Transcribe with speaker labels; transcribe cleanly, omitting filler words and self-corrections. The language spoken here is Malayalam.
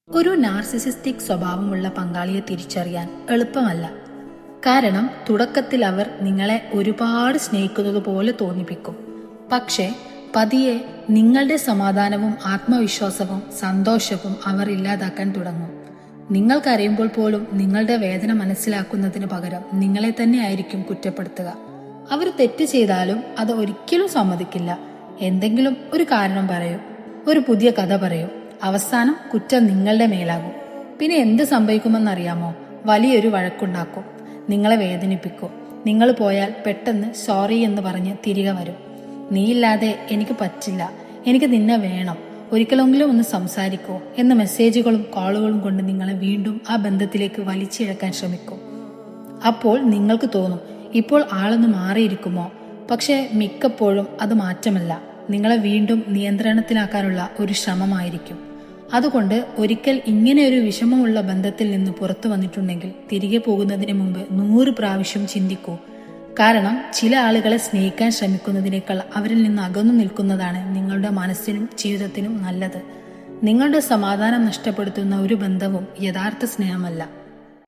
Speaker 1: ഒരു നാർസിസിസ്റ്റിക് സ്വഭാവമുള്ള പങ്കാളിയെ തിരിച്ചറിയാൻ എളുപ്പമല്ല. കാരണം തുടക്കത്തിൽ അവർ നിങ്ങളെ ഒരുപാട് സ്നേഹിക്കുന്നത് പോലെ തോന്നിപ്പിക്കും. പക്ഷേ പതിയെ നിങ്ങളുടെ സമാധാനവും ആത്മവിശ്വാസവും സന്തോഷവും അവർ ഇല്ലാതാക്കാൻ തുടങ്ങും. നിങ്ങൾ കരയുമ്പോൾ പോലും നിങ്ങളുടെ വേദന മനസ്സിലാക്കുന്നതിന് പകരം നിങ്ങളെ തന്നെ ആയിരിക്കും കുറ്റപ്പെടുത്തുക. അവർ തെറ്റ് ചെയ്താലും അത് ഒരിക്കലും സമ്മതിക്കില്ല. എന്തെങ്കിലും ഒരു കാരണം പറയൂ, ഒരു പുതിയ കഥ പറയൂ. അവസാനം കുറ്റം നിങ്ങളുടെ മേലാകും. പിന്നെ എന്ത് സംഭവിക്കുമെന്നറിയാമോ? വലിയൊരു വഴക്കുണ്ടാക്കും, നിങ്ങളെ വേദനിപ്പിക്കും. നിങ്ങൾ പോയാൽ പെട്ടെന്ന് സോറി എന്ന് പറഞ്ഞ് തിരികെ വരും. നീയില്ലാതെ എനിക്ക് പറ്റില്ല, എനിക്ക് നിന്നെ വേണം, ഒരിക്കലെങ്കിലും ഒന്ന് സംസാരിക്കോ എന്ന മെസ്സേജുകളും കോളുകളും കൊണ്ട് നിങ്ങളെ വീണ്ടും ആ ബന്ധത്തിലേക്ക് വലിച്ചിഴക്കാൻ ശ്രമിക്കും. അപ്പോൾ നിങ്ങൾക്ക് തോന്നും ഇപ്പോൾ ആളൊന്ന് മാറിയിരിക്കുമോ. പക്ഷെ മിക്കപ്പോഴും അത് മാറ്റമല്ല, നിങ്ങളെ വീണ്ടും നിയന്ത്രണത്തിലാക്കാനുള്ള ഒരു ശ്രമമായിരിക്കും. അതുകൊണ്ട് ഒരിക്കൽ ഇങ്ങനെയൊരു വിഷമമുള്ള ബന്ധത്തിൽ നിന്ന് പുറത്തു വന്നിട്ടുണ്ടെങ്കിൽ തിരികെ പോകുന്നതിന് മുമ്പ് 100 പ്രാവശ്യം ചിന്തിക്കൂ. കാരണം ചില ആളുകളെ സ്നേഹിക്കാൻ ശ്രമിക്കുന്നതിനേക്കാൾ അവരിൽ നിന്ന് അകന്നു നിൽക്കുന്നതാണ് നിങ്ങളുടെ മനസ്സിനും ജീവിതത്തിനും നല്ലത്. നിങ്ങളുടെ സമാധാനം നഷ്ടപ്പെടുത്തുന്ന ഒരു ബന്ധവും യഥാർത്ഥ സ്നേഹമല്ല.